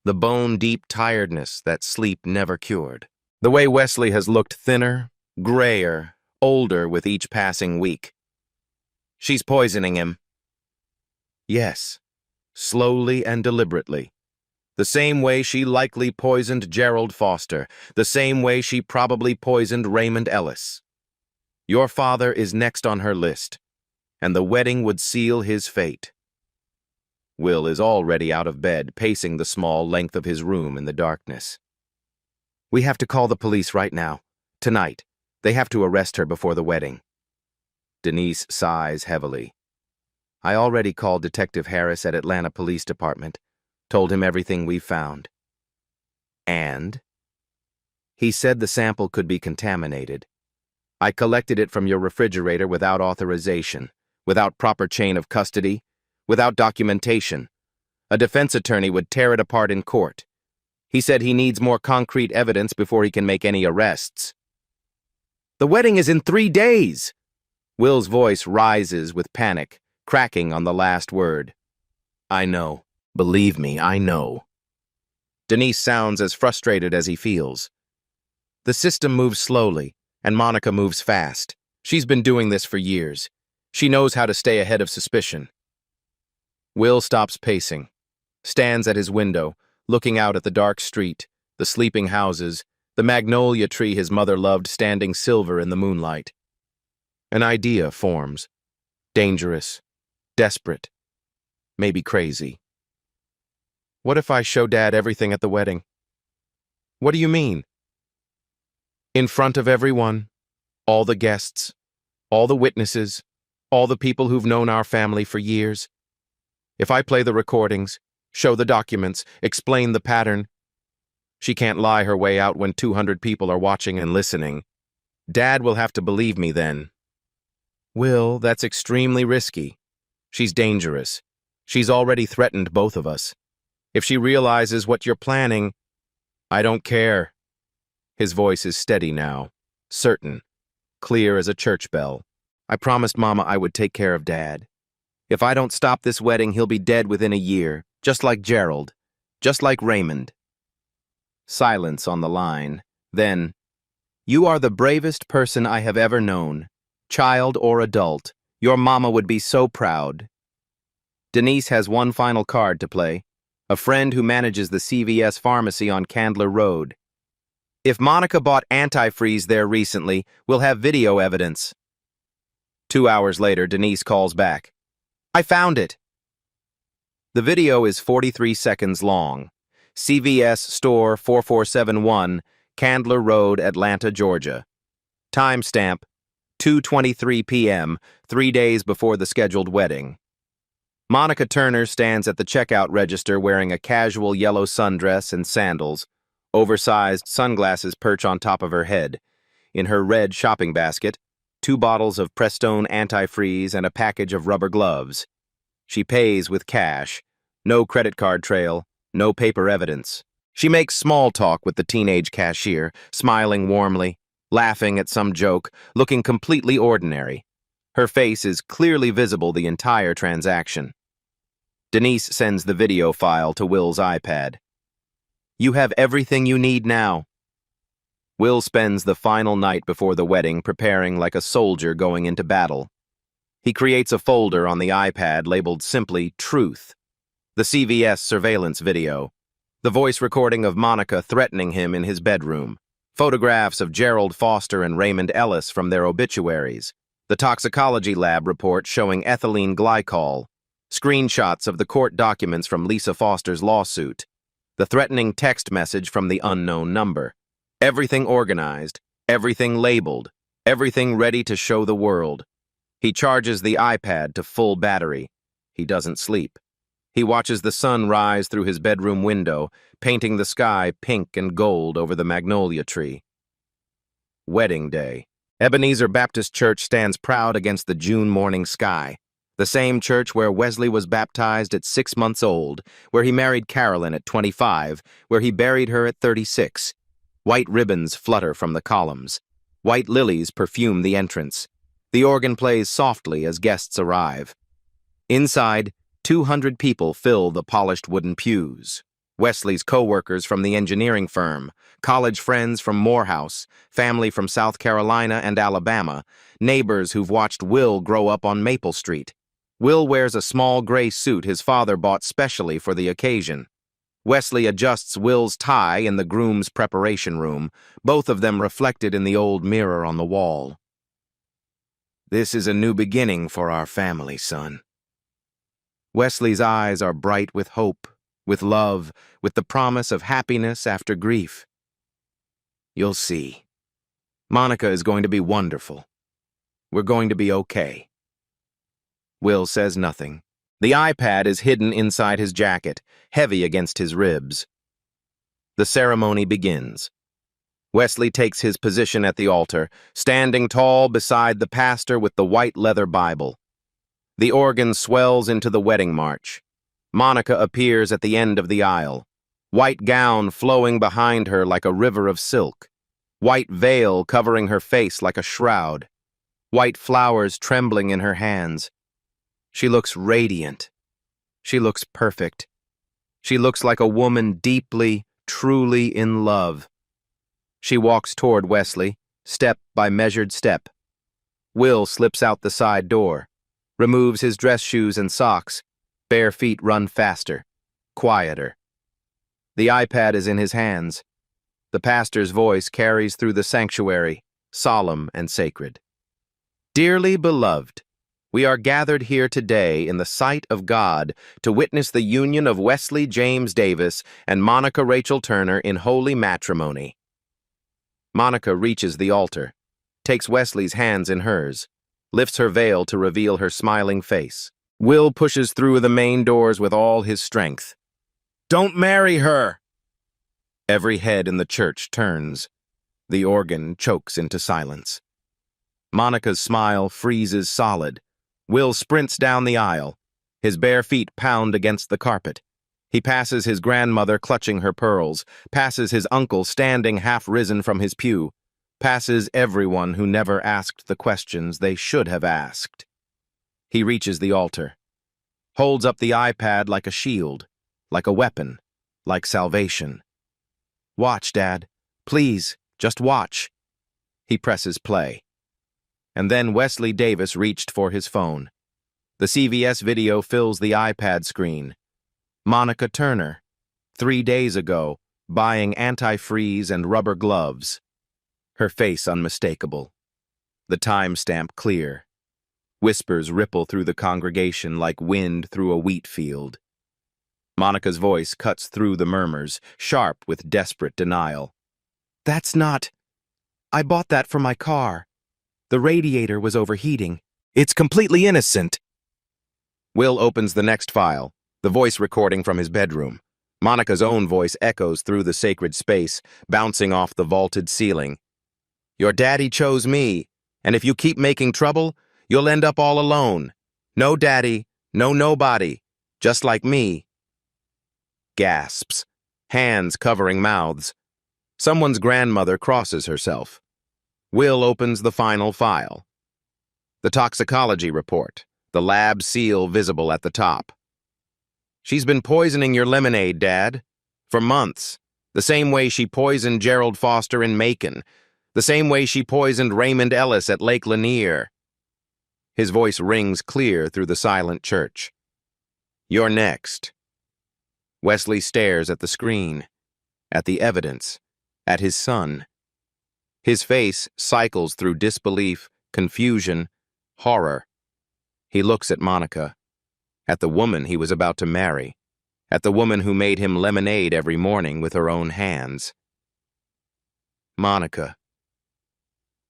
the bone-deep tiredness that sleep never cured. The way Wesley has looked thinner, grayer, older with each passing week. She's poisoning him. Yes, slowly and deliberately. The same way she likely poisoned Gerald Foster, the same way she probably poisoned Raymond Ellis. Your father is next on her list, and the wedding would seal his fate. Will is already out of bed, pacing the small length of his room in the darkness. We have to call the police right now. Tonight. They have to arrest her before the wedding. Denise sighs heavily. I already called Detective Harris at Atlanta Police Department, told him everything we've found. And? He said the sample could be contaminated. I collected it from your refrigerator without authorization, without proper chain of custody, without documentation. A defense attorney would tear it apart in court. He said he needs more concrete evidence before he can make any arrests. The wedding is in 3 days! Will's voice rises with panic, cracking on the last word. I know. Believe me, I know. Denise sounds as frustrated as he feels. The system moves slowly, and Monica moves fast. She's been doing this for years. She knows how to stay ahead of suspicion. Will stops pacing, stands at his window, looking out at the dark street, the sleeping houses, the magnolia tree his mother loved standing silver in the moonlight. An idea forms. Dangerous, desperate, maybe crazy. What if I show Dad everything at the wedding? What do you mean? In front of everyone, all the guests, all the witnesses, all the people who've known our family for years. If I play the recordings, show the documents, explain the pattern, she can't lie her way out when 200 people are watching and listening. Dad will have to believe me then. Will, that's extremely risky. She's dangerous. She's already threatened both of us. If she realizes what you're planning, I don't care. His voice is steady now, certain, clear as a church bell. I promised Mama I would take care of Dad. If I don't stop this wedding, he'll be dead within a year, just like Gerald, just like Raymond. Silence on the line. Then, you are the bravest person I have ever known. Child or adult, your mama would be so proud. Denise has one final card to play, a friend who manages the CVS pharmacy on Candler Road. If Monica bought antifreeze there recently, we'll have video evidence. 2 hours later, Denise calls back. I found it. The video is 43 seconds long. CVS Store 4471, Candler Road, Atlanta, Georgia. Timestamp, 2:23 p.m., 3 days before the scheduled wedding. Monica Turner stands at the checkout register wearing a casual yellow sundress and sandals. Oversized sunglasses perch on top of her head. In her red shopping basket, 2 bottles of Prestone antifreeze and a package of rubber gloves. She pays with cash. No credit card trail, no paper evidence. She makes small talk with the teenage cashier, smiling warmly, laughing at some joke, looking completely ordinary. Her face is clearly visible the entire transaction. Denise sends the video file to Will's iPad. You have everything you need now. Will spends the final night before the wedding preparing like a soldier going into battle. He creates a folder on the iPad labeled simply Truth. The CVS surveillance video. The voice recording of Monica threatening him in his bedroom. Photographs of Gerald Foster and Raymond Ellis from their obituaries. The toxicology lab report showing ethylene glycol. Screenshots of the court documents from Lisa Foster's lawsuit. The threatening text message from the unknown number. Everything organized, everything labeled, everything ready to show the world. He charges the iPad to full battery. He doesn't sleep. He watches the sun rise through his bedroom window, painting the sky pink and gold over the magnolia tree. Wedding Day. Ebenezer Baptist Church stands proud against the June morning sky. The same church where Wesley was baptized at 6 months old, where he married Carolyn at 25, where he buried her at 36. White ribbons flutter from the columns. White lilies perfume the entrance. The organ plays softly as guests arrive. Inside, 200 people fill the polished wooden pews. Wesley's co-workers from the engineering firm, college friends from Morehouse, family from South Carolina and Alabama, neighbors who've watched Will grow up on Maple Street. Will wears a small gray suit his father bought specially for the occasion. Wesley adjusts Will's tie in the groom's preparation room, both of them reflected in the old mirror on the wall. "This is a new beginning for our family, son." Wesley's eyes are bright with hope, with love, with the promise of happiness after grief. "You'll see. Monica is going to be wonderful. We're going to be okay." Will says nothing. The iPad is hidden inside his jacket, heavy against his ribs. The ceremony begins. Wesley takes his position at the altar, standing tall beside the pastor with the white leather Bible. The organ swells into the wedding march. Monica appears at the end of the aisle, white gown flowing behind her like a river of silk, white veil covering her face like a shroud, white flowers trembling in her hands. She looks radiant. She looks perfect. She looks like a woman deeply, truly in love. She walks toward Wesley, step by measured step. Will slips out the side door, removes his dress shoes and socks. Bare feet run faster, quieter. The iPad is in his hands. The pastor's voice carries through the sanctuary, solemn and sacred. "Dearly beloved, we are gathered here today in the sight of God to witness the union of Wesley James Davis and Monica Rachel Turner in holy matrimony." Monica reaches the altar, takes Wesley's hands in hers, lifts her veil to reveal her smiling face. Will pushes through the main doors with all his strength. "Don't marry her!" Every head in the church turns. The organ chokes into silence. Monica's smile freezes solid. Will sprints down the aisle. His bare feet pound against the carpet. He passes his grandmother clutching her pearls, passes his uncle standing half-risen from his pew, passes everyone who never asked the questions they should have asked. He reaches the altar, holds up the iPad like a shield, like a weapon, like salvation. "Watch, Dad. Please, just watch." He presses play. And then Wesley Davis reached for his phone. The CVS video fills the iPad screen. Monica Turner, 3 days ago, buying antifreeze and rubber gloves. Her face unmistakable. The timestamp clear. Whispers ripple through the congregation like wind through a wheat field. Monica's voice cuts through the murmurs, sharp with desperate denial. "That's not... I bought that for my car. The radiator was overheating. It's completely innocent." Will opens the next file, the voice recording from his bedroom. Monica's own voice echoes through the sacred space, bouncing off the vaulted ceiling. "Your daddy chose me, and if you keep making trouble, you'll end up all alone. No daddy, no nobody, just like me." Gasps, hands covering mouths. Someone's grandmother crosses herself. Will opens the final file. The toxicology report, the lab seal visible at the top. "She's been poisoning your lemonade, Dad, for months. The same way she poisoned Gerald Foster in Macon. The same way she poisoned Raymond Ellis at Lake Lanier." His voice rings clear through the silent church. "You're next." Wesley stares at the screen, at the evidence, at his son. His face cycles through disbelief, confusion, horror. He looks at Monica, at the woman he was about to marry, at the woman who made him lemonade every morning with her own hands. "Monica,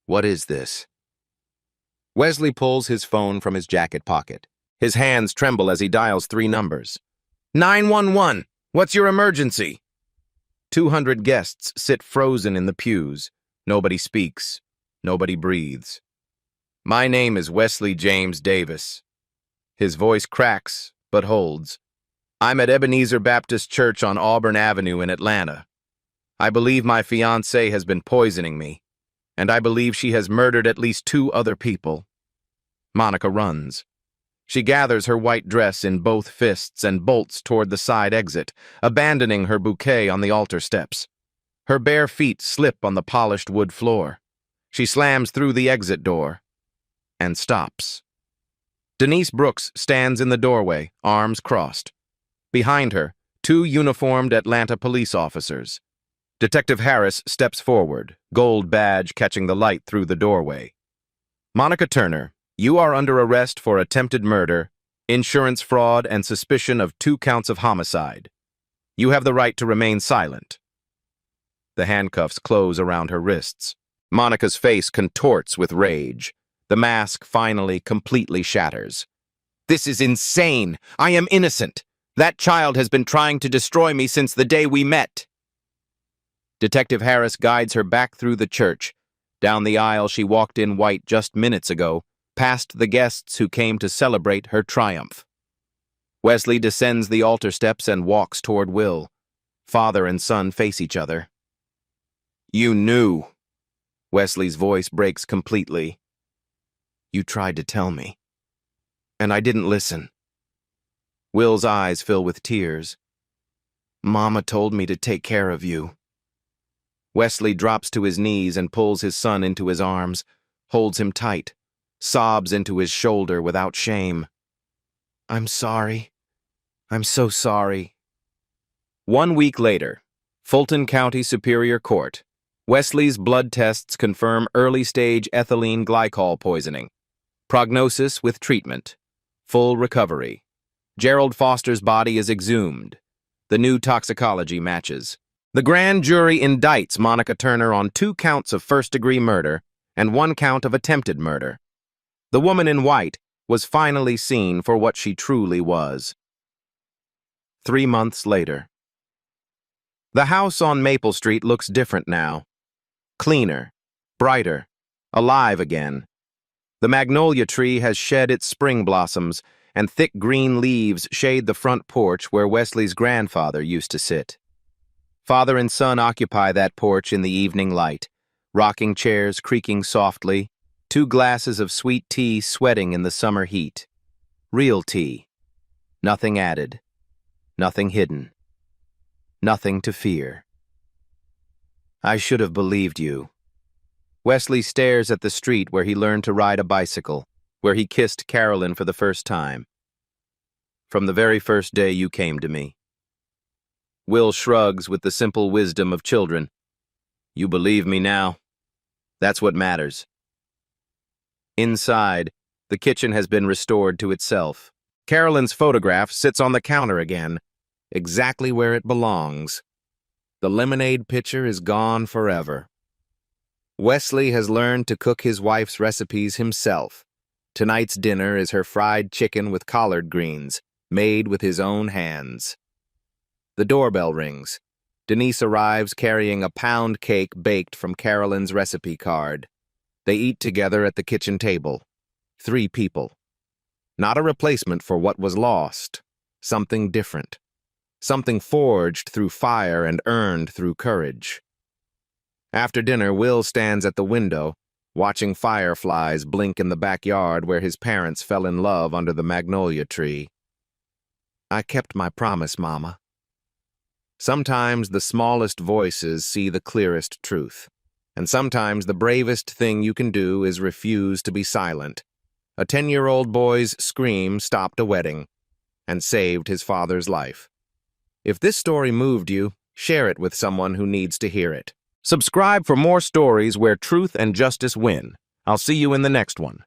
what is this?" Wesley pulls his phone from his jacket pocket. His hands tremble as he dials 3 numbers. 911, what's your emergency?" 200 guests sit frozen in the pews. Nobody speaks. Nobody breathes. My name is Wesley James Davis. His voice cracks, but holds. I'm at Ebenezer Baptist Church on Auburn Avenue in Atlanta. I believe my fiancée has been poisoning me, and I believe she has murdered at least 2 other people. Monica runs. She gathers her white dress in both fists and bolts toward the side exit, abandoning her bouquet on the altar steps. Her bare feet slip on the polished wood floor. She slams through the exit door and stops. Denise Brooks stands in the doorway, arms crossed. Behind her, 2 uniformed Atlanta police officers. Detective Harris steps forward, gold badge catching the light through the doorway. Monica Turner, you are under arrest for attempted murder, insurance fraud, and suspicion of 2 counts of homicide. You have the right to remain silent. The handcuffs close around her wrists. Monica's face contorts with rage. The mask finally completely shatters. This is insane. I am innocent. That child has been trying to destroy me since the day we met. Detective Harris guides her back through the church, down the aisle she walked in white just minutes ago, past the guests who came to celebrate her triumph. Wesley descends the altar steps and walks toward Will. Father and son face each other. You knew. Wesley's voice breaks completely. You tried to tell me, and I didn't listen. Will's eyes fill with tears. Mama told me to take care of you. Wesley drops to his knees and pulls his son into his arms, holds him tight, sobs into his shoulder without shame. I'm sorry. I'm so sorry. 1 week later, Fulton County Superior Court. Wesley's blood tests confirm early-stage ethylene glycol poisoning. Prognosis with treatment. Full recovery. Gerald Foster's body is exhumed. The new toxicology matches. The grand jury indicts Monica Turner on 2 counts of first-degree murder and 1 count of attempted murder. The woman in white was finally seen for what she truly was. 3 months later. The house on Maple Street looks different now. Cleaner, brighter, alive again. The magnolia tree has shed its spring blossoms, and thick green leaves shade the front porch where Wesley's grandfather used to sit. Father and son occupy that porch in the evening light, rocking chairs creaking softly, 2 glasses of sweet tea sweating in the summer heat. Real tea. Nothing added. Nothing hidden. Nothing to fear. I should have believed you. Wesley stares at the street where he learned to ride a bicycle, where he kissed Carolyn for the first time. From the very first day you came to me. Will shrugs with the simple wisdom of children. You believe me now. That's what matters. Inside, the kitchen has been restored to itself. Carolyn's photograph sits on the counter again, exactly where it belongs. The lemonade pitcher is gone forever. Wesley has learned to cook his wife's recipes himself. Tonight's dinner is her fried chicken with collard greens, made with his own hands. The doorbell rings. Denise arrives carrying a pound cake baked from Carolyn's recipe card. They eat together at the kitchen table. 3 people. Not a replacement for what was lost. Something different. Something forged through fire and earned through courage. After dinner, Will stands at the window, watching fireflies blink in the backyard where his parents fell in love under the magnolia tree. I kept my promise, Mama. Sometimes the smallest voices see the clearest truth, and sometimes the bravest thing you can do is refuse to be silent. A 10-year-old boy's scream stopped a wedding and saved his father's life. If this story moved you, share it with someone who needs to hear it. Subscribe for more stories where truth and justice win. I'll see you in the next one.